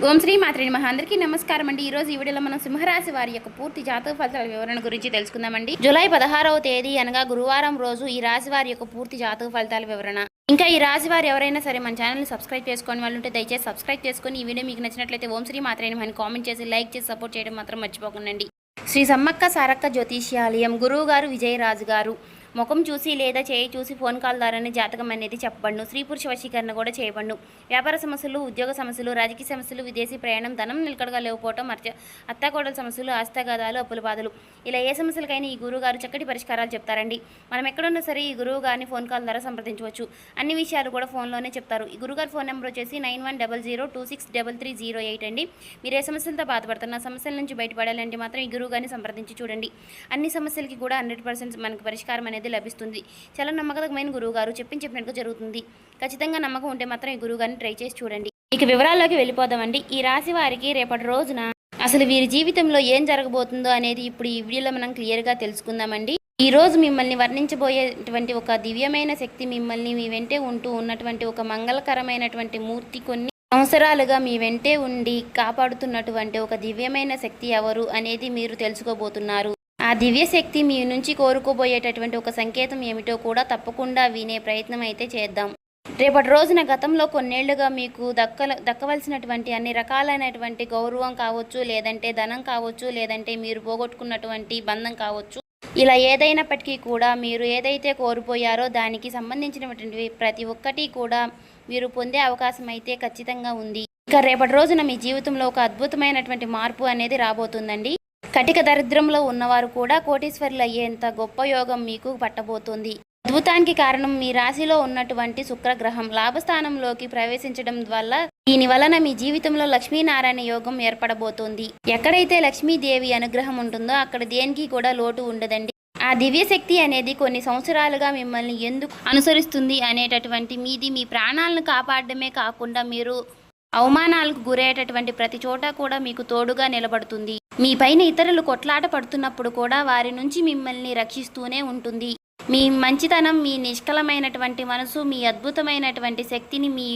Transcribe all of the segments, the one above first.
ఓం శ్రీ మాత్రే నమః. అందరికీ నమస్కారం అండి. ఈ రోజు ఈ వీడియోలో మనం సింహరాశి వారి యొక్క పూర్తి జాతక ఫలితాల వివరణ గురించి తెలుసుకుందామండి. జూలై 16వ తేదీ అనగా గురువారం రోజు ఈ రాశి వారి యొక్క పూర్తి జాతక ఫలితాల వివరణ. ఇంకా ఈ రాశి వారు ఎవరైనా సరే మన ఛానల్ని సబ్స్క్రైబ్ చేసుకొని వాళ్ళు ఉంటే దయచేసి సబ్స్క్రైబ్ చేసుకొని ఈ వీడియో మీకు నచ్చినట్లయితే ఓం శ్రీ మాత్రే నమః అని కామెంట్ చేసి లైక్ చేసి సపోర్ట్ చేయడం మాత్రం మర్చిపోకండి. శ్రీ సమ్మక్క సారక్క జ్యోతిష్యాలయం గురువు గారు విజయరాజు గారు ముఖం చూసి లేదా చేయి చూసి ఫోన్ కాల్ ద్వారానే జాతకం అనేది చెప్పబడును. స్త్రీ పురుష వశీకరణ కూడా చేయబడును. వ్యాపార సమస్యలు, ఉద్యోగ సమస్యలు, రాజకీయ సమస్యలు, విదేశీ ప్రయాణం, ధనం నిలకడగా లేకపోవటం, అత్తాకోడల సమస్యలు, ఆస్తగాదాలు, అప్పుల బాధలు, ఇలా ఏ సమస్యలకైనా ఈ గురువు గారు చక్కటి పరిష్కారాలు చెప్తారండి. మనం ఎక్కడున్నా సరే ఈ గురువు గారిని ఫోన్ కాల్ ద్వారా సంప్రదించవచ్చు. అన్ని విషయాలు కూడా ఫోన్లోనే చెప్తారు. ఈ గురుగారు ఫోన్ నెంబర్ వచ్చేసి 9100263308 అండి. మీరు ఏ సమస్యలతో బాధపడుతున్న సమస్యల నుంచి బయటపడాలంటే మాత్రం ఈ గురువు గారిని సంప్రదించి చూడండి. అన్ని సమస్యలకి కూడా 100% మనకు పరిష్కారం అనేది లభిస్తుంది. చాలా నమ్మకమైన గురువు గారు చెప్పినట్టుగా జరుగుతుంది. ఖచ్చితంగా నమ్మకం ఉంటే మాత్రం ఈ గురువు గారిని ట్రై చేసి చూడండి. ఇక వివరాల్లోకి వెళ్ళిపోదామండి. ఈ రాశి వారికి రేపటి రోజున అసలు వీరి జీవితంలో ఏం జరగబోతుందో అనేది ఇప్పుడు ఈ వీడియోలో మనం క్లియర్గా తెలుసుకుందామండి. ఈ రోజు మిమ్మల్ని వర్ణించబోయేటువంటి ఒక దివ్యమైన శక్తి, మిమ్మల్ని మీ వెంటే ఉంటూ ఉన్నటువంటి ఒక మంగళకరమైనటువంటి మూర్తి, కొన్ని సంవత్సరాలుగా మీ వెంటే ఉండి కాపాడుతున్నటువంటి ఒక దివ్యమైన శక్తి ఎవరు అనేది మీరు తెలుసుకోబోతున్నారు. ఆ దివ్యశక్తి మీ నుంచి కోరుకోబోయేటటువంటి ఒక సంకేతం ఏమిటో కూడా వినే ప్రయత్నం అయితే చేద్దాం. రేపటి రోజున గతంలో కొన్నేళ్లుగా మీకు దక్కవలసినటువంటి అన్ని రకాలైనటువంటి గౌరవం కావచ్చు, లేదంటే ధనం కావచ్చు, లేదంటే మీరు పోగొట్టుకున్నటువంటి బంధం కావచ్చు, ఇలా ఏదైనప్పటికీ కూడా మీరు ఏదైతే కోల్పోయారో దానికి సంబంధించినటువంటి ప్రతి ఒక్కటి కూడా మీరు పొందే అవకాశం అయితే ఖచ్చితంగా ఉంది. ఇక రేపటి రోజున మీ జీవితంలో ఒక అద్భుతమైనటువంటి మార్పు అనేది రాబోతుందండి. కటిక దరిద్రంలో ఉన్నవారు కూడా కోటీశ్వరులు అయ్యేంత గొప్ప యోగం మీకు పట్టబోతుంది. అద్భుతానికి కారణం మీ రాశిలో ఉన్నటువంటి శుక్రగ్రహం లాభస్థానంలోకి ప్రవేశించడం వల్ల దీని వలన మీ జీవితంలో లక్ష్మీనారాయణ యోగం ఏర్పడబోతోంది. ఎక్కడైతే లక్ష్మీదేవి అనుగ్రహం ఉంటుందో అక్కడ దేనికి కూడా లోటు ఉండదండి. ఆ దివ్యశక్తి అనేది కొన్ని సంవత్సరాలుగా మిమ్మల్ని ఎందుకు అనుసరిస్తుంది అనేటటువంటి మీ ప్రాణాలను కాపాడడమే కాకుండా మీరు అవమానాలకు గురయ్యేటటువంటి ప్రతి చోట కూడా మీకు తోడుగా నిలబడుతుంది. మీ పైన ఇతరులు కొట్లాట పడుతున్నప్పుడు కూడా వారి నుంచి మిమ్మల్ని రక్షిస్తూనే ఉంటుంది. మీ మంచితనం, మీ నిష్కలమైనటువంటి మనసు, మీ అద్భుతమైనటువంటి శక్తిని మీ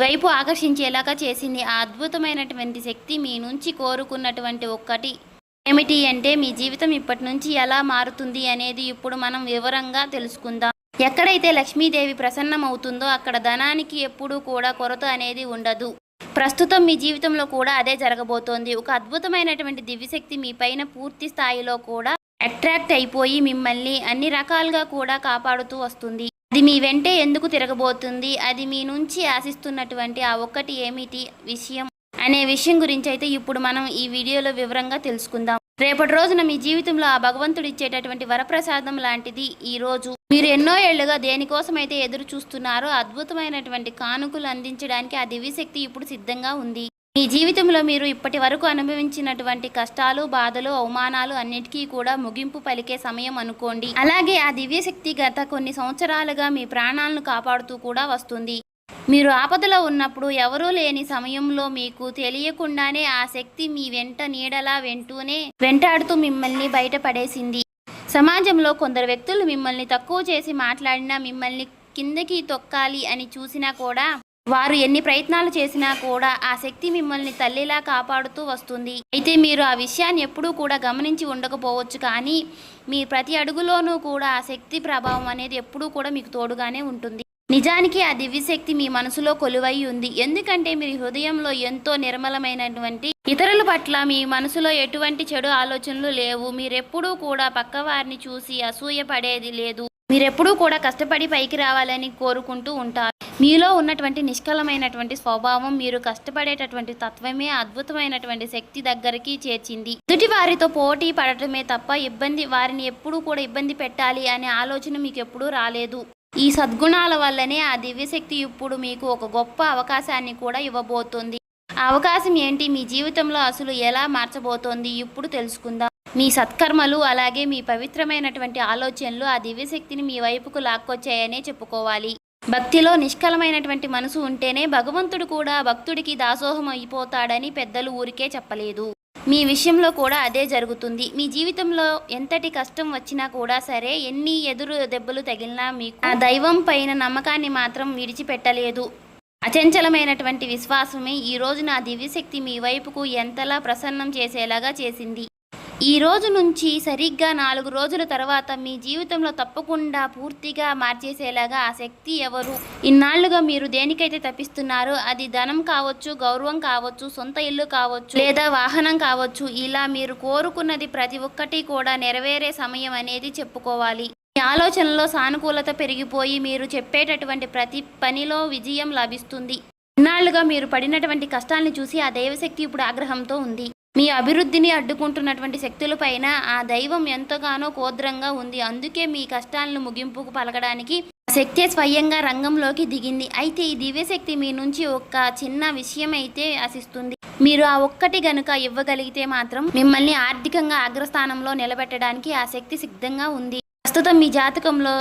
వైపు ఆకర్షించేలాగా చేసింది. ఆ అద్భుతమైనటువంటి శక్తి మీ నుంచి కోరుకున్నటువంటి ఒక్కటి ఏమిటి అంటే మీ జీవితం ఇప్పటి నుంచి ఎలా మారుతుంది అనేది ఇప్పుడు మనం వివరంగా తెలుసుకుందాం. ఎక్కడైతే లక్ష్మీదేవి ప్రసన్నమవుతుందో అక్కడ ధనానికి ఎప్పుడూ కూడా కొరత అనేది ఉండదు. ప్రస్తుతం మీ జీవితంలో కూడా అదే జరగబోతోంది. ఒక అద్భుతమైనటువంటి దివ్యశక్తి మీ పైన పూర్తి స్థాయిలో కూడా అట్రాక్ట్ అయిపోయి మిమ్మల్ని అన్ని రకాలుగా కూడా కాపాడుతూ వస్తుంది. అది మీ వెంటే ఎందుకు తిరగబోతుంది, అది మీ నుంచి ఆశిస్తున్నటువంటి ఆ ఒక్కటి ఏమిటి విషయం అనే విషయం గురించి అయితే ఇప్పుడు మనం ఈ వీడియోలో వివరంగా తెలుసుకుందాం. రేపటి రోజున మీ జీవితంలో ఆ భగవంతుడు ఇచ్చేటటువంటి వరప్రసాదం లాంటిది ఈ రోజు. మీరు ఎన్నో ఏళ్లుగా దేనికోసం అయితే ఎదురు చూస్తున్నారో అద్భుతమైనటువంటి కానుకలు అందించడానికి ఆ దివ్యశక్తి ఇప్పుడు సిద్ధంగా ఉంది. మీ జీవితంలో మీరు ఇప్పటి వరకు అనుభవించినటువంటి కష్టాలు, బాధలు, అవమానాలు అన్నిటికీ కూడా ముగింపు పలికే సమయం అనుకోండి. అలాగే ఆ దివ్యశక్తి గత కొన్ని సంవత్సరాలుగా మీ ప్రాణాలను కాపాడుతూ కూడా వస్తుంది. మీరు ఆపదలో ఉన్నప్పుడు ఎవరూ లేని సమయంలో మీకు తెలియకుండానే ఆ శక్తి మీ వెంట నీడలా వెంటాడుతూ మిమ్మల్ని బయటపడేసింది. సమాజంలో కొందరు వ్యక్తులు మిమ్మల్ని తక్కువ చేసి మాట్లాడినా, మిమ్మల్ని కిందకి తొక్కాలి అని చూసినా కూడా, వారు ఎన్ని ప్రయత్నాలు చేసినా కూడా ఆ శక్తి మిమ్మల్ని తల్లిలా కాపాడుతూ వస్తుంది. అయితే మీరు ఆ విషయాన్ని ఎప్పుడూ కూడా గమనించి ఉండకపోవచ్చు, కానీ మీ ప్రతి అడుగులోనూ కూడా ఆ శక్తి ప్రభావం అనేది ఎప్పుడూ కూడా మీకు తోడుగానే ఉంటుంది. నిజానికి ఆ దివ్యశక్తి మీ మనసులో కొలువై ఉంది. ఎందుకంటే మీ హృదయంలో ఎంతో నిర్మలమైనటువంటి ఇతరుల పట్ల మీ మనసులో ఎటువంటి చెడు ఆలోచనలు లేవు. మీరెప్పుడూ కూడా పక్కవారిని చూసి అసూయ పడేది లేదు. మీరెప్పుడూ కూడా కష్టపడి పైకి రావాలని కోరుకుంటూ ఉంటారు. మీలో ఉన్నటువంటి నిష్కలమైనటువంటి స్వభావం, మీరు కష్టపడేటటువంటి తత్వమే అద్భుతమైనటువంటి శక్తి దగ్గరికి చేర్చింది. ఎదుటి వారితో పోటీ పడటమే తప్ప వారిని ఎప్పుడూ కూడా ఇబ్బంది పెట్టాలి అనే ఆలోచన మీకు ఎప్పుడూ రాలేదు. ఈ సద్గుణాల వల్లనే ఆ దివ్యశక్తి ఇప్పుడు మీకు ఒక గొప్ప అవకాశాన్ని కూడా ఇవ్వబోతోంది. ఆ అవకాశం ఏంటి, మీ జీవితంలో అసలు ఎలా మార్చబోతోంది ఇప్పుడు తెలుసుకుందాం. మీ సత్కర్మలు అలాగే మీ పవిత్రమైనటువంటి ఆలోచనలు ఆ దివ్యశక్తిని మీ వైపుకు లాక్కొచ్చాయనే చెప్పుకోవాలి. భక్తిలో నిష్కలమైనటువంటి మనసు ఉంటేనే భగవంతుడు కూడా భక్తుడికి దాసోహం అయిపోతాడని పెద్దలు ఊరికే చెప్పలేదు. మీ విషయంలో కూడా అదే జరుగుతుంది. మీ జీవితంలో ఎంతటి కష్టం వచ్చినా కూడా సరే, ఎన్ని ఎదురు దెబ్బలు తగిలినా మీకు ఆ దైవం పైన నమ్మకాన్ని మాత్రం విడిచిపెట్టలేదు. అచంచలమైనటువంటి విశ్వాసమే ఈ రోజు నా దివ్యశక్తి మీ వైపుకు ఎంతలా ప్రసన్నం చేసేలాగా చేసింది. ఈ రోజు నుంచి సరిగ్గా 4 రోజుల తర్వాత మీ జీవితంలో తప్పకుండా పూర్తిగా మార్చేసేలాగా ఆ శక్తి ఎవరు? ఇన్నాళ్లుగా మీరు దేనికైతే తప్పిస్తున్నారో అది ధనం కావచ్చు, గౌరవం కావచ్చు, సొంత ఇల్లు కావచ్చు, లేదా వాహనం కావచ్చు, ఇలా మీరు కోరుకున్నది ప్రతి ఒక్కటి కూడా నెరవేరే సమయం అనేది చెప్పుకోవాలి. మీ ఆలోచనలో సానుకూలత పెరిగిపోయి మీరు చెప్పేటటువంటి ప్రతి పనిలో విజయం లభిస్తుంది. ఇన్నాళ్లుగా మీరు పడినటువంటి కష్టాన్ని చూసి ఆ దైవశక్తి ఇప్పుడు ఆగ్రహంతో ఉంది. మీ అభివృద్ధిని అడ్డుకుంటున్నటువంటి శక్తులపైన ఆ దైవం ఎంతగానో కోద్రంగా ఉంది. అందుకే మీ కష్టాలను ముగింపుకు పలకడానికి శక్తి స్వయంగా రంగంలోకి దిగింది. అయితే ఈ దివ్యశక్తి మీ నుంచి ఒక చిన్న విషయం అయితే ఆశిస్తుంది. మీరు ఆ ఒక్కటి గనుక ఇవ్వగలిగితే మాత్రం మిమ్మల్ని ఆర్థికంగా అగ్రస్థానంలో నిలబెట్టడానికి ఆ శక్తి సిద్ధంగా ఉంది. ప్రస్తుతం మీ జాతకంలో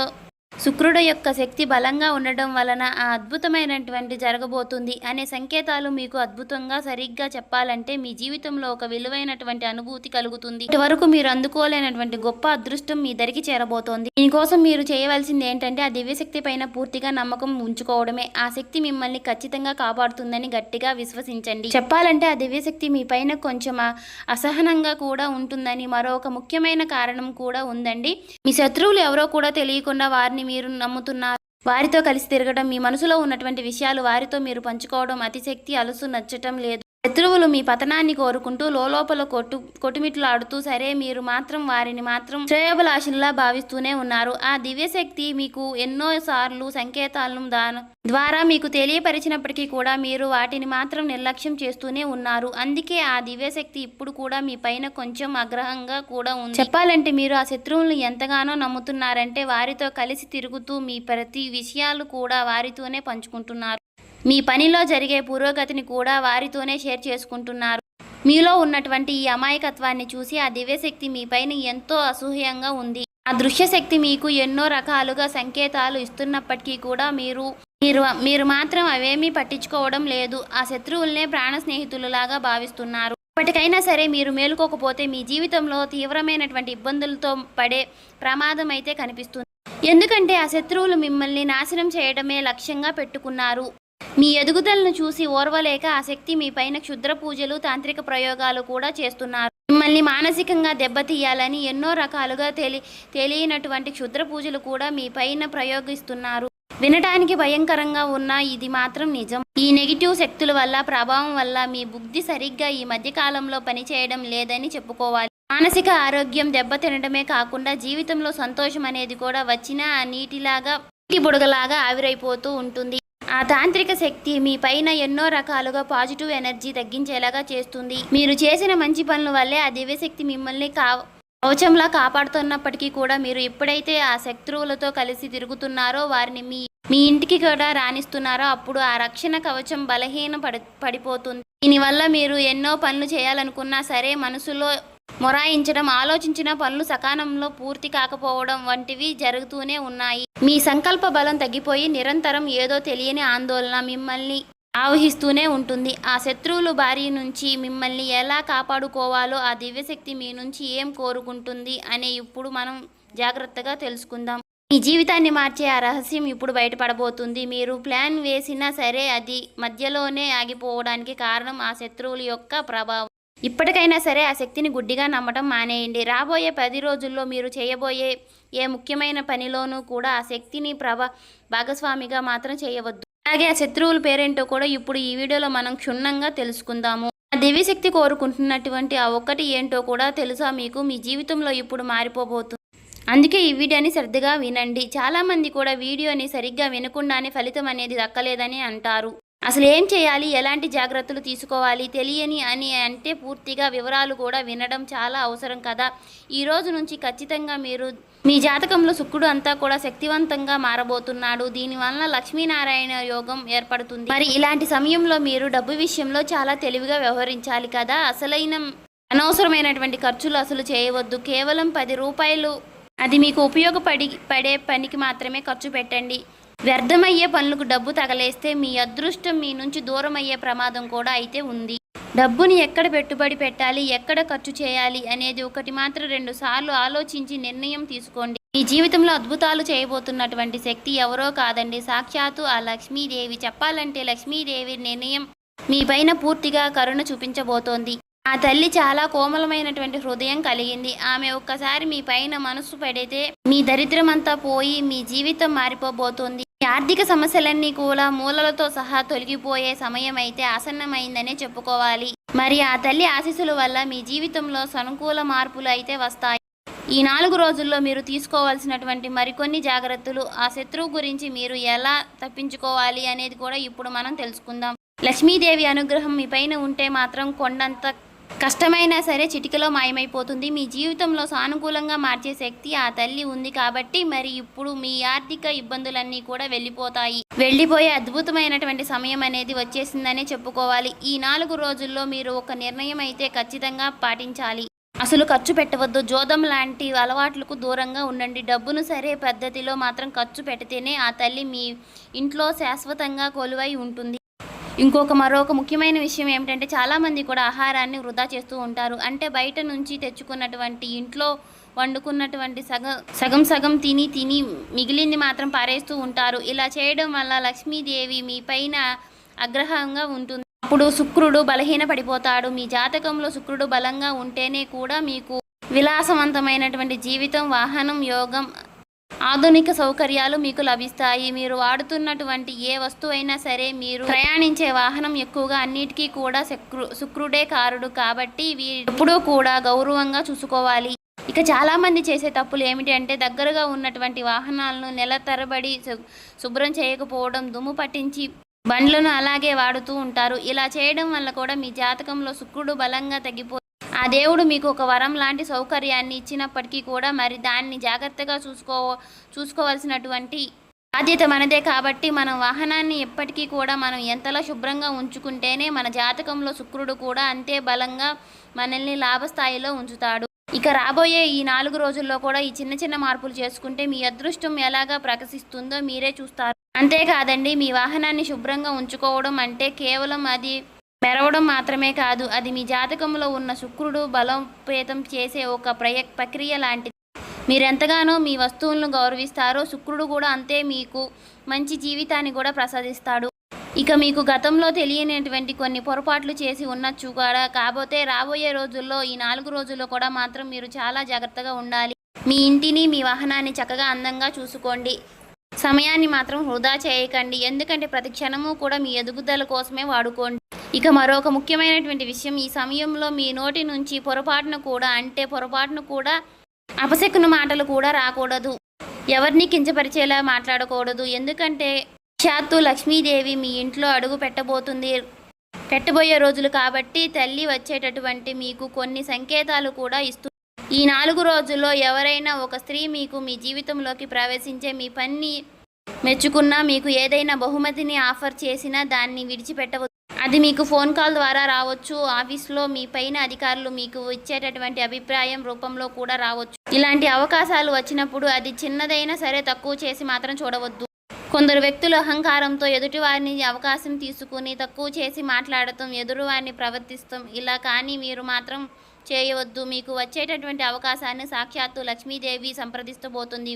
శుక్రుడు యొక్క శక్తి బలంగా ఉండడం వలన ఆ అద్భుతమైనటువంటి జరగబోతుంది అనే సంకేతాలు మీకు అద్భుతంగా సరిగ్గా చెప్పాలంటే మీ జీవితంలో ఒక విలువైనటువంటి అనుభూతి కలుగుతుంది. ఇటువరకు మీరు అందుకోలేనటువంటి గొప్ప అదృష్టం మీ దరికి చేరబోతోంది. దీనికోసం మీరు చేయవలసింది ఏంటంటే ఆ దివ్యశక్తి పైన పూర్తిగా నమ్మకం ఉంచుకోవడమే. ఆ శక్తి మిమ్మల్ని ఖచ్చితంగా కాపాడుతుందని గట్టిగా విశ్వసించండి. చెప్పాలంటే ఆ దివ్యశక్తి మీ పైన కొంచెం అసహనంగా కూడా ఉంటుందని మరొక ముఖ్యమైన కారణం కూడా ఉందండి. మీ శత్రువులు ఎవరో కూడా తెలియకుండా వారిని మీరు నమ్ముతున్నారు. వారితో కలిసి తిరగడం, మీ మనసులో ఉన్నటువంటి విషయాలు వారితో మీరు పంచుకోవడం అతిశక్తి అలుసు నచ్చటం లేదు. శత్రువులు మీ పతనాన్ని కోరుకుంటూ లోపల కొట్టుమిట్లాడుతూ సరే మీరు మాత్రం వారిని మాత్రం శ్రేయోభిలాషుల్లా భావిస్తూనే ఉన్నారు. ఆ దివ్యశక్తి మీకు ఎన్నో సార్లు సంకేతాలను ద్వారా మీకు తెలియపరిచినప్పటికీ కూడా మీరు వాటిని మాత్రం నిర్లక్ష్యం చేస్తూనే ఉన్నారు. అందుకే ఆ దివ్యశక్తి ఇప్పుడు కూడా మీ పైన కొంచెం ఆగ్రహంగా కూడా ఉంది. చెప్పాలంటే మీరు ఆ శత్రువులను ఎంతగానో నమ్ముతున్నారంటే వారితో కలిసి తిరుగుతూ మీ ప్రతి విషయాలు కూడా వారితోనే పంచుకుంటున్నారు. మీ పనిలో జరిగే పురోగతిని కూడా వారితోనే షేర్ చేసుకుంటున్నారు. మీలో ఉన్నటువంటి ఈ అమాయకత్వాన్ని చూసి ఆ దివ్యశక్తి మీ పైన ఎంతో అసూయంగా ఉంది. ఆ దృశ్యశక్తి మీకు ఎన్నో రకాలుగా సంకేతాలు ఇస్తున్నప్పటికీ కూడా మీరు మాత్రం అవేమీ పట్టించుకోవడం లేదు. ఆ శత్రువులనే ప్రాణ స్నేహితులలాగా భావిస్తున్నారు. ఇప్పటికైనా సరే మీరు మేలుకోకపోతే మీ జీవితంలో తీవ్రమైనటువంటి ఇబ్బందులతో పడే ప్రమాదం అయితే కనిపిస్తుంది. ఎందుకంటే ఆ శత్రువులు మిమ్మల్ని నాశనం చేయడమే లక్ష్యంగా పెట్టుకున్నారు. మీ ఎదుగుదలను చూసి ఓర్వలేక ఆ శక్తి మీ పైన క్షుద్ర పూజలు, తాంత్రిక ప్రయోగాలు కూడా చేస్తున్నారు. మిమ్మల్ని మానసికంగా దెబ్బతీయాలని ఎన్నో రకాలుగా తెలియనటువంటి క్షుద్ర పూజలు కూడా మీ పైన ప్రయోగిస్తున్నారు. వినటానికి భయంకరంగా ఉన్న ఇది మాత్రం నిజం. ఈ నెగిటివ్ శక్తుల వల్ల ప్రభావం వల్ల మీ బుద్ధి సరిగ్గా ఈ మధ్యకాలంలో పనిచేయడం లేదని చెప్పుకోవాలి. మానసిక ఆరోగ్యం దెబ్బతినడమే కాకుండా జీవితంలో సంతోషం అనేది కూడా వచ్చినా నీటి బుడగలాగా ఆవిరైపోతూ ఉంటుంది. ఆ తాంత్రిక శక్తి మీ పైన ఎన్నో రకాలుగా పాజిటివ్ ఎనర్జీ తగ్గించేలాగా చేస్తుంది. మీరు చేసిన మంచి పనుల వల్లే ఆ దివ్యశక్తి మిమ్మల్ని కవచంలా కాపాడుతున్నప్పటికీ కూడా మీరు ఎప్పుడైతే ఆ శత్రువులతో కలిసి తిరుగుతున్నారో వారిని మీ ఇంటికి కూడా రాణిస్తున్నారో అప్పుడు ఆ రక్షణ కవచం పడిపోతుంది. దీనివల్ల మీరు ఎన్నో పనులు చేయాలనుకున్నా సరే మనసులో మొరాయించడం, ఆలోచించిన పనులు సకాలంలో పూర్తి కాకపోవడం వంటివి జరుగుతూనే ఉన్నాయి. మీ సంకల్ప బలం తగ్గిపోయి నిరంతరం ఏదో తెలియని ఆందోళన మిమ్మల్ని ఆవహిస్తూనే ఉంటుంది. ఆ శత్రువుల బారి నుంచి మిమ్మల్ని ఎలా కాపాడుకోవాలో ఆ దివ్యశక్తి మీ నుంచి ఏం కోరుకుంటుంది అనే ఇప్పుడు మనం జాగ్రత్తగా తెలుసుకుందాం. మీ జీవితాన్ని మార్చే ఆ రహస్యం ఇప్పుడు బయటపడబోతుంది. మీరు ప్లాన్ వేసినా సరే అది మధ్యలోనే ఆగిపోవడానికి కారణం ఆ శత్రువుల యొక్క ప్రభావం. ఇప్పటికైనా సరే ఆ శక్తిని గుడ్డిగా నమ్మటం మానేయండి. రాబోయే 10 రోజుల్లో మీరు చేయబోయే ఏ ముఖ్యమైన పనిలోనూ కూడా ఆ శక్తిని భాగస్వామిగా మాత్రం చేయవద్దు. అలాగే ఆ శత్రువుల పేరేంటో కూడా ఇప్పుడు ఈ వీడియోలో మనం క్షుణ్ణంగా తెలుసుకుందాము. ఆ దివ్యశక్తి కోరుకుంటున్నటువంటి ఆ ఒక్కటి ఏంటో కూడా తెలుసా మీకు? మీ జీవితంలో ఇప్పుడు మారిపోబోతుంది. అందుకే ఈ వీడియోని శ్రద్ధగా వినండి. చాలామంది కూడా వీడియోని సరిగ్గా వినకుండానే ఫలితం అనేది దక్కలేదని అంటారు. అసలు ఏం చేయాలి, ఎలాంటి జాగ్రత్తలు తీసుకోవాలి తెలియని అని అంటే పూర్తిగా వివరాలు కూడా వినడం చాలా అవసరం కదా. ఈ రోజు నుంచి ఖచ్చితంగా మీ జాతకంలో శుక్రుడు అంతా కూడా శక్తివంతంగా మారబోతున్నాడు. దీనివల్ల లక్ష్మీనారాయణ యోగం ఏర్పడుతుంది. మరి ఇలాంటి సమయంలో మీరు డబ్బు విషయంలో చాలా తెలివిగా వ్యవహరించాలి కదా. అనవసరమైనటువంటి ఖర్చులు అసలు చేయవద్దు. కేవలం 10 రూపాయలు అది మీకు ఉపయోగపడే పనికి మాత్రమే ఖర్చు పెట్టండి. వ్యర్థమయ్యే పనులకు డబ్బు తగలేస్తే మీ అదృష్టం మీ నుంచి దూరం అయ్యే ప్రమాదం కూడా అయితే ఉంది. డబ్బుని ఎక్కడ పెట్టుబడి పెట్టాలి, ఎక్కడ ఖర్చు చేయాలి అనేది ఒకటి మాత్రం 2 సార్లు ఆలోచించి నిర్ణయం తీసుకోండి. మీ జీవితంలో అద్భుతాలు చేయబోతున్నటువంటి శక్తి ఎవరో కాదండి, సాక్షాత్తు ఆ లక్ష్మీదేవి. చెప్పాలంటే లక్ష్మీదేవి నిర్ణయం మీ పైన పూర్తిగా కరుణ చూపించబోతోంది. ఆ తల్లి చాలా కోమలమైనటువంటి హృదయం కలిగింది. ఆమె ఒక్కసారి మీ పైన మనసు పెడితే మీ దరిద్రమంతా పోయి మీ జీవితం మారిపోబోతోంది. మీ ఆర్థిక సమస్యలన్నీ కూడా మూలలతో సహా తొలగిపోయే సమయం అయితే ఆసన్నమైందనే చెప్పుకోవాలి. మరి ఆ తల్లి ఆశీస్సుల వల్ల మీ జీవితంలో సానుకూల మార్పులు అయితే వస్తాయి. ఈ 4 రోజుల్లో మీరు తీసుకోవాల్సినటువంటి మరికొన్ని జాగ్రత్తలు, ఆ శత్రువు గురించి మీరు ఎలా తప్పించుకోవాలి అనేది కూడా ఇప్పుడు మనం తెలుసుకుందాం. లక్ష్మీదేవి అనుగ్రహం మీ పైన ఉంటే మాత్రం కొండంత కష్టమైనా సరే చిటికలో మాయమైపోతుంది. మీ జీవితంలో సానుకూలంగా మార్చే శక్తి ఆ తల్లి ఉంది కాబట్టి మరి ఇప్పుడు మీ ఆర్థిక ఇబ్బందులన్నీ కూడా వెళ్ళిపోయే అద్భుతమైనటువంటి సమయం అనేది వచ్చేసిందనే చెప్పుకోవాలి. ఈ 4 రోజుల్లో మీరు ఒక నిర్ణయం అయితే ఖచ్చితంగా పాటించాలి. అసలు ఖర్చు పెట్టవద్దు. జోదం లాంటి అలవాట్లకు దూరంగా ఉండండి. డబ్బును సరే పద్ధతిలో మాత్రం ఖర్చు పెడితేనే ఆ తల్లి మీ ఇంట్లో శాశ్వతంగా కొలువై ఉంటుంది. మరొక ముఖ్యమైన విషయం ఏమిటంటే చాలామంది కూడా ఆహారాన్ని వృధా చేస్తూ ఉంటారు. అంటే బయట నుంచి తెచ్చుకున్నటువంటి ఇంట్లో వండుకున్నటువంటి సగం తిని మిగిలింది మాత్రం పారేస్తూ ఉంటారు. ఇలా చేయడం వల్ల లక్ష్మీదేవి మీ పైన ఆగ్రహంగా ఉంటుంది. అప్పుడు శుక్రుడు బలహీన పడిపోతాడు. మీ జాతకంలో శుక్రుడు బలంగా ఉంటేనే కూడా మీకు విలాసవంతమైనటువంటి జీవితం, వాహనం, యోగం, ఆధునిక సౌకర్యాలు మీకు లభిస్తాయి. మీరు వాడుతున్నటువంటి ఏ వస్తువైనా సరే, మీరు ప్రయాణించే వాహనం ఎక్కువగా అన్నిటికీ కూడా శుక్రుడే కారుడు కాబట్టి ఎప్పుడూ కూడా గౌరవంగా చూసుకోవాలి. ఇక చాలామంది చేసే తప్పులు ఏమిటి అంటే దగ్గరగా ఉన్నటువంటి వాహనాలను నెల తరబడి శుభ్రం చేయకపోవడం, దుమ్ము పట్టించి బండ్లను అలాగే వాడుతూ ఉంటారు. ఇలా చేయడం వల్ల కూడా మీ జాతకంలో శుక్రుడు బలంగా తగ్గిపోయి ఆ దేవుడు మీకు ఒక వరం లాంటి సౌకర్యాన్ని ఇచ్చినప్పటికీ కూడా మరి దాన్ని జాగ్రత్తగా చూసుకోవాల్సినటువంటి బాధ్యత మనదే. కాబట్టి మనం వాహనాన్ని ఎప్పటికీ కూడా మనం ఎంతలా శుభ్రంగా ఉంచుకుంటేనే మన జాతకంలో శుక్రుడు కూడా అంతే బలంగా మనల్ని లాభస్థాయిలో ఉంచుతాడు. ఇక రాబోయే ఈ 4 రోజుల్లో కూడా ఈ చిన్న మార్పులు చేసుకుంటే మీ అదృష్టం ఎలాగా ప్రకాశిస్తుందో మీరే చూస్తారు. అంతేకాదండి, మీ వాహనాన్ని శుభ్రంగా ఉంచుకోవడం అంటే కేవలం అది మెరవడం మాత్రమే కాదు, అది మీ జాతకంలో ఉన్న శుక్రుడు బలోపేతం చేసే ఒక ప్రక్రియ లాంటిది. మీరెంతగానో మీ వస్తువులను గౌరవిస్తారో శుక్రుడు కూడా అంతే మీకు మంచి జీవితాన్ని కూడా ప్రసాదిస్తాడు. ఇక మీకు గతంలో తెలియనటువంటి కొన్ని పొరపాట్లు చేసి ఉండొచ్చు కూడా. కాకపోతే రాబోయే రోజుల్లో ఈ 4 రోజుల్లో కూడా మాత్రం మీరు చాలా జాగ్రత్తగా ఉండాలి. మీ ఇంటిని, మీ వాహనాన్ని చక్కగా అందంగా చూసుకోండి. సమయాన్ని మాత్రం వృధా చేయకండి. ఎందుకంటే ప్రతి క్షణము కూడా మీ ఎదుగుదల కోసమే వాడుకోండి. ఇక మరొక ముఖ్యమైనటువంటి విషయం, ఈ సమయంలో మీ నోటి నుంచి పొరపాటును కూడా అపశకున మాటలు కూడా రాకూడదు. ఎవరిని కించపరిచేలా మాట్లాడకూడదు. ఎందుకంటే సాక్షాత్తు లక్ష్మీదేవి మీ ఇంట్లో అడుగు పెట్టబోయే రోజులు కాబట్టి తల్లి వచ్చేటటువంటి మీకు కొన్ని సంకేతాలు కూడా ఇస్తుంది. ఈ 4 రోజుల్లో ఎవరైనా ఒక స్త్రీ మీకు మీ జీవితంలోకి ప్రవేశించే మీ పని మెచ్చుకున్నా, మీకు ఏదైనా బహుమతిని ఆఫర్ చేసినా దాన్ని విడిచిపెట్టవద్దు. అది మీకు ఫోన్ కాల్ ద్వారా రావచ్చు. ఆఫీస్లో మీ పైన అధికారులు మీకు ఇచ్చేటటువంటి అభిప్రాయం రూపంలో కూడా రావచ్చు. ఇలాంటి అవకాశాలు వచ్చినప్పుడు అది చిన్నదైనా సరే తక్కువ చేసి మాత్రం చూడవద్దు. కొందరు వ్యక్తులు అహంకారంతో ఎదుటివారిని అవకాశం తీసుకుని తక్కువ చేసి మాట్లాడటం, ఎదురువారిని ప్రవర్తిస్తాం. ఇలా కానీ మీరు మాత్రం చేయవద్దు. మీకు వచ్చేటటువంటి అవకాశాన్ని సాక్షాత్తు లక్ష్మీదేవి సంప్రదిస్తబోతుంది.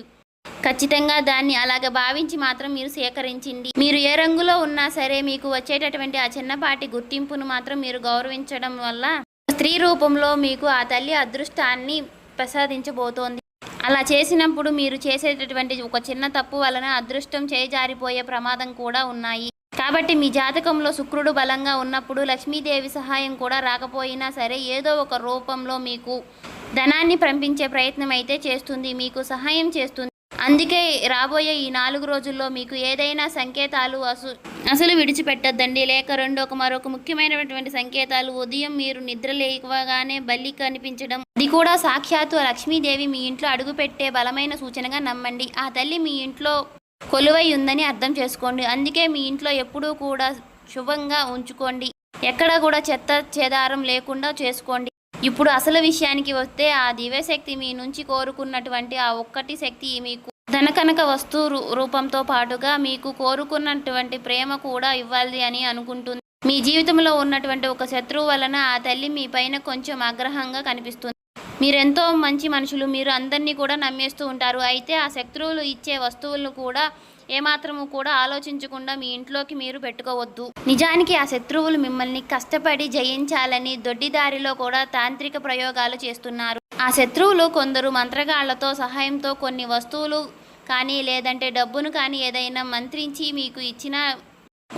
ఖచ్చితంగా దాన్ని అలాగ భావించి మాత్రం మీరు సేకరించండి. మీరు ఏ రంగులో ఉన్నా సరే మీకు వచ్చేటటువంటి ఆ చిన్నపాటి గుర్తింపును మాత్రం మీరు గౌరవించడం వల్ల స్త్రీ రూపంలో మీకు ఆ తల్లి అదృష్టాన్ని ప్రసాదించబోతోంది. అలా చేసినప్పుడు మీరు చేసేటటువంటి ఒక చిన్న తప్పు వలన అదృష్టం చేజారిపోయే ప్రమాదం కూడా ఉన్నాయి. కాబట్టి మీ జాతకంలో శుక్రుడు బలంగా ఉన్నప్పుడు లక్ష్మీదేవి సహాయం కూడా రాకపోయినా సరే ఏదో ఒక రూపంలో మీకు ధనాన్ని పంపించే ప్రయత్నం అయితే చేస్తుంది, మీకు సహాయం చేస్తుంది. అందుకే రాబోయే ఈ 4 రోజుల్లో మీకు ఏదైనా సంకేతాలు అసలు విడిచిపెట్టద్దండి. లేక మరొక ముఖ్యమైనటువంటి సంకేతాలు, ఉదయం మీరు నిద్ర లేవగానే బల్లి కనిపించడం, అది కూడా సాక్షాత్తు లక్ష్మీదేవి మీ ఇంట్లో అడుగుపెట్టే బలమైన సూచనగా నమ్మండి. ఆ తల్లి మీ ఇంట్లో కొలువై ఉందని అర్థం చేసుకోండి. అందుకే మీ ఇంట్లో ఎప్పుడూ కూడా శుభంగా ఉంచుకోండి. ఎక్కడ కూడా చెత్త చెదారం లేకుండా చేసుకోండి. ఇప్పుడు అసలు విషయానికి వస్తే ఆ దివ్యశక్తి మీ నుంచి కోరుకున్నటువంటి ఆ ఒక్కటి శక్తి మీకు ధనకనక వస్తు రూపంతో పాటుగా మీకు కోరుకున్నటువంటి ప్రేమ కూడా ఇవ్వాలి అని అనుకుంటుంది. మీ జీవితంలో ఉన్నటువంటి ఒక శత్రువు వలన ఆ తల్లి మీ పైన కొంచెం ఆగ్రహంగా కనిపిస్తుంది. మీరెంతో మంచి మనుషులు. మీరు అందరినీ కూడా నమ్మేస్తూ ఉంటారు. అయితే ఆ శత్రువులు ఇచ్చే వస్తువులను కూడా ఏమాత్రము కూడా ఆలోచించకుండా మీ ఇంట్లోకి మీరు పెట్టుకోవద్దు. నిజానికి ఆ శత్రువులు మిమ్మల్ని కష్టపడి జయించాలని దొడ్డిదారిలో కూడా తాంత్రిక ప్రయోగాలు చేస్తున్నారు. ఆ శత్రువులు కొందరు మంత్రగాళ్లతో సహాయంతో కొన్ని వస్తువులు కానీ లేదంటే డబ్బును కానీ ఏదైనా మంత్రించి మీకు ఇచ్చిన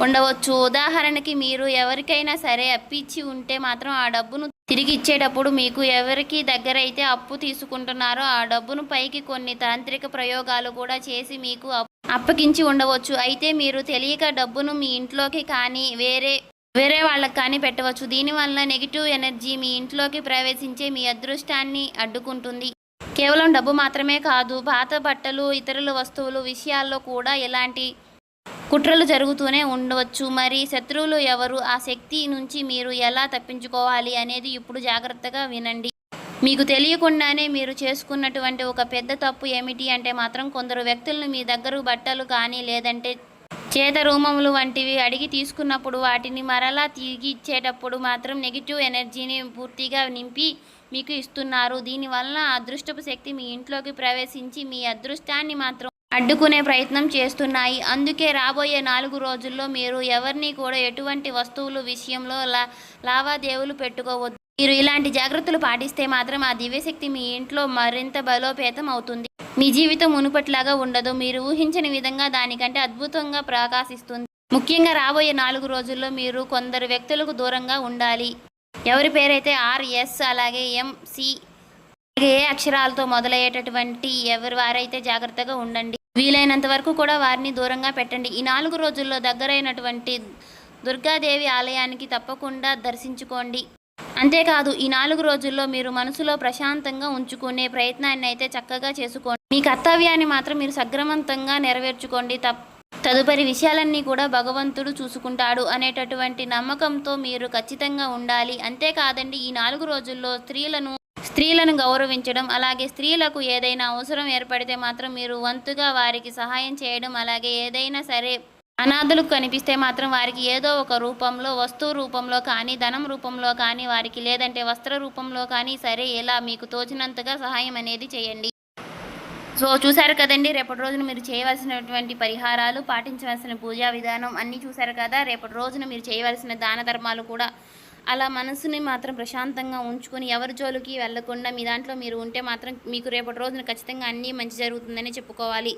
ఉండవచ్చు. ఉదాహరణకి మీరు ఎవరికైనా సరే అప్పిచ్చి ఉంటే మాత్రం ఆ డబ్బును తిరిగి ఇచ్చేటప్పుడు మీకు ఎవరికి దగ్గరైతే అప్పు తీసుకుంటున్నారో ఆ డబ్బును పైకి కొన్ని తాంత్రిక ప్రయోగాలు కూడా చేసి మీకు అప్పగించి ఉండవచ్చు. అయితే మీరు తెలియక డబ్బును మీ ఇంట్లోకి కానీ వేరే వాళ్ళకి కానీ పెట్టవచ్చు. దీనివల్ల నెగిటివ్ ఎనర్జీ మీ ఇంట్లోకి ప్రవేశించే మీ అదృష్టాన్ని అడ్డుకుంటుంది. కేవలం డబ్బు మాత్రమే కాదు, పాత బట్టలు, ఇతరుల వస్తువులు విషయాల్లో కూడా ఇలాంటి కుట్రలు జరుగుతూనే ఉండవచ్చు. మరి శత్రువులు ఎవరు, ఆ శక్తి నుంచి మీరు ఎలా తప్పించుకోవాలి అనేది ఇప్పుడు జాగ్రత్తగా వినండి. మీకు తెలియకుండానే మీరు చేసుకున్నటువంటి ఒక పెద్ద తప్పు ఏమిటి అంటే మాత్రం కొందరు వ్యక్తులను మీ దగ్గర బట్టలు కానీ లేదంటే చేత రూమములు వంటివి అడిగి తీసుకున్నప్పుడు వాటిని మరలా తిరిగి ఇచ్చేటప్పుడు మాత్రం నెగిటివ్ ఎనర్జీని పూర్తిగా నింపి మీకు ఇస్తున్నారు. దీనివల్ల అదృష్టపు శక్తి మీ ఇంట్లోకి ప్రవేశించి మీ అదృష్టాన్ని మాత్రం అడ్డుకునే ప్రయత్నం చేస్తున్నాయి. అందుకే రాబోయే 4 రోజుల్లో మీరు ఎవరిని కూడా ఎటువంటి వస్తువులు విషయంలో లావాదేవీలు పెట్టుకోవద్దు. మీరు ఇలాంటి జాగ్రత్తలు పాటిస్తే మాత్రం ఆ దివ్యశక్తి మీ ఇంట్లో మరింత బలోపేతం అవుతుంది. మీ జీవితం మునుపట్లాగా ఉండదు. మీరు ఊహించని విధంగా దానికంటే అద్భుతంగా ప్రకాశిస్తుంది. ముఖ్యంగా రాబోయే 4 రోజుల్లో మీరు కొందరు వ్యక్తులకు దూరంగా ఉండాలి. ఎవరి పేరైతే RS అలాగే MC ఏ అక్షరాలతో మొదలయ్యేటటువంటి ఎవరి వారైతే జాగ్రత్తగా ఉండండి. వీలైనంత వరకు కూడా వారిని దూరంగా పెట్టండి. ఈ 4 రోజుల్లో దగ్గరైనటువంటి దుర్గాదేవి ఆలయానికి తప్పకుండా దర్శించుకోండి. అంతేకాదు ఈ 4 రోజుల్లో మీరు మనసులో ప్రశాంతంగా ఉంచుకునే ప్రయత్నాన్ని అయితే చక్కగా చేసుకోండి. మీ కర్తవ్యాన్ని మాత్రం మీరు సక్రమంతంగా నెరవేర్చుకోండి. తదుపరి విషయాలన్నీ కూడా భగవంతుడు చూసుకుంటాడు అనేటటువంటి నమ్మకంతో మీరు ఖచ్చితంగా ఉండాలి. అంతేకాదండి ఈ 4 రోజుల్లో స్త్రీలను గౌరవించడం, అలాగే స్త్రీలకు ఏదైనా అవసరం ఏర్పడితే మాత్రం మీరు వంతుగా వారికి సహాయం చేయడం, అలాగే ఏదైనా సరే అనాథలకు కనిపిస్తే మాత్రం వారికి ఏదో ఒక రూపంలో, వస్తువు రూపంలో కానీ, ధనం రూపంలో కానీ, వారికి లేదంటే వస్త్ర రూపంలో కానీ సరే ఇలా మీకు తోచినంతగా సహాయం అనేది చేయండి. సో చూశారు కదండి, రేపటి రోజున మీరు చేయవలసినటువంటి పరిహారాలు, పాటించవలసిన పూజా విధానం అన్నీ చూశారు కదా. రేపటి రోజున మీరు చేయవలసిన దాన ధర్మాలు కూడా అలా మనసుని మాత్రం ప్రశాంతంగా ఉంచుకొని ఎవరి జోలికి వెళ్లకుండా మీ దాంట్లో మీరు ఉంటే మాత్రం మీకు రేపటి రోజున ఖచ్చితంగా అన్నీ మంచి జరుగుతుందని చెప్పుకోవాలి.